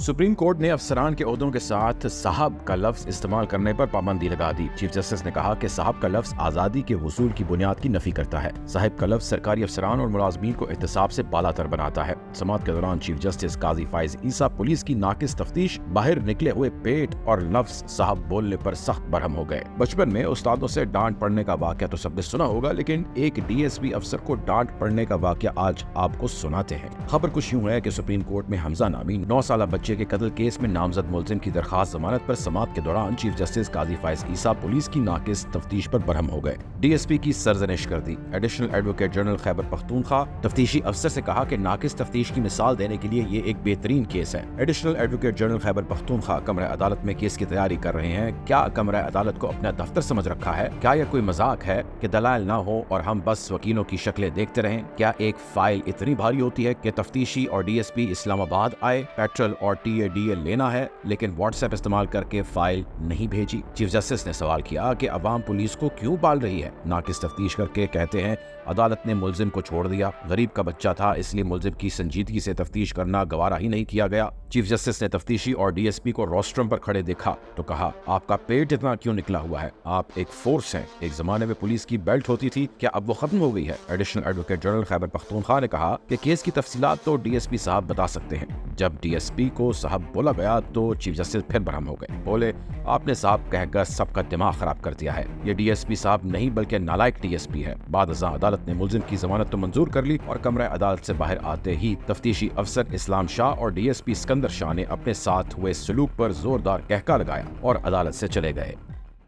Supreme court ने अफसरान के ओहदों के साथ साहब का लफ्ज इस्तेमाल करने पर पाबंदी लगा दी। चीफ जस्टिस ने कहा कि साहब का लफ्ज आजादी के हुसूल की बुनियाद की नफी करता है। साहिब का लफ्ज सरकारी अफसरान और मुलाजमीन को एहतसाब से बालातर बनाता है। समाअत के दौरान चीफ जस्टिस काजी फाइज ईसा पुलिस की नाकिस तफ्तीश, बाहर निकले हुए पेट और लफ्ज साहब बोलने पर सख्त बरहम हो गए। बचपन में उस्तादों से डांट पड़ने का वाकया तो सबने सुना होगा, लेकिन एक DSP अफसर को डांट पड़ने का वाकया आज आपको सुनाते हैं। खबर कुछ यूँ है कि सुप्रीम कोर्ट में हमजा नामी 9 साल बच्चे के कत्ल केस में नामजद मुलजिम की दरखास्त जमानत पर समाअत के दौरान चीफ जस्टिस काजी फाइज ईसा पुलिस की नाकिस तफ्तीश पर बरहम हो गए। DSP की सरजनिश कर दी। Additional advocate general Khyber Pakhtunkhwa तफ्तीशी अफसर से कहा कि नाकिस तफ्तीश की मिसाल देने के लिए ये एक बेहतरीन केस है। Additional advocate general Khyber Pakhtunkhwa कमरा अदालत में केस की तैयारी कर रहे हैं। क्या कमरा अदालत को अपना दफ्तर समझ रखा है? क्या यह कोई मजाक है कि दलाल ना हो और हम बस वकीलों की शक्लें देखते रहें? क्या एक फाइल इतनी भारी होती है कि तफ्तीशी और DSP इस्लामाबाद आए, पेट्रोल और TADA लेना है, लेकिन व्हाट्सएप इस्तेमाल करके फाइल नहीं भेजी? चीफ जस्टिस ने सवाल किया कि अवाम पुलिस को क्यों पाल रही है? नाकिस तफ्तीश करके कहते हैं अदालत ने मुलजिम को छोड़ दिया, गरीब का बच्चा था, इसलिए मुलजिम की संजीदगी से तफ्तीश करना गवारा ही नहीं किया गया। चीफ जस्टिस ने तफ्तीशी और DSP को रोस्ट्रम पर खड़े देखा तो कहा, आपका पेट इतना क्यों निकला हुआ है? आप एक फोर्स हैं। एक जमाने में पुलिस की बेल्ट होती थी, क्या अब वो खत्म हो गई है? Additional advocate general Khyber Pakhtunkhwa ने कहा कि केस की तफसीलात तो DSP साहब बता सकते हैं। जब DSP को साहब बोला गया तो चीफ जस्टिस फिर बरहम हो गए। बोले, आपने साहब कहकर सबका दिमाग खराब कर दिया है। ये DSP साहब नहीं बल्कि नालायक DSP है। बाद अज़ां अदालत ने मुलजिम की जमानत तो मंजूर कर ली और कमरा अदालत से बाहर आते ही तफ्तीशी अफसर इस्लाम शाह और DSP सिकंदर शाह ने अपने साथ हुए सलूक पर जोरदार कहका लगाया और अदालत से चले गए।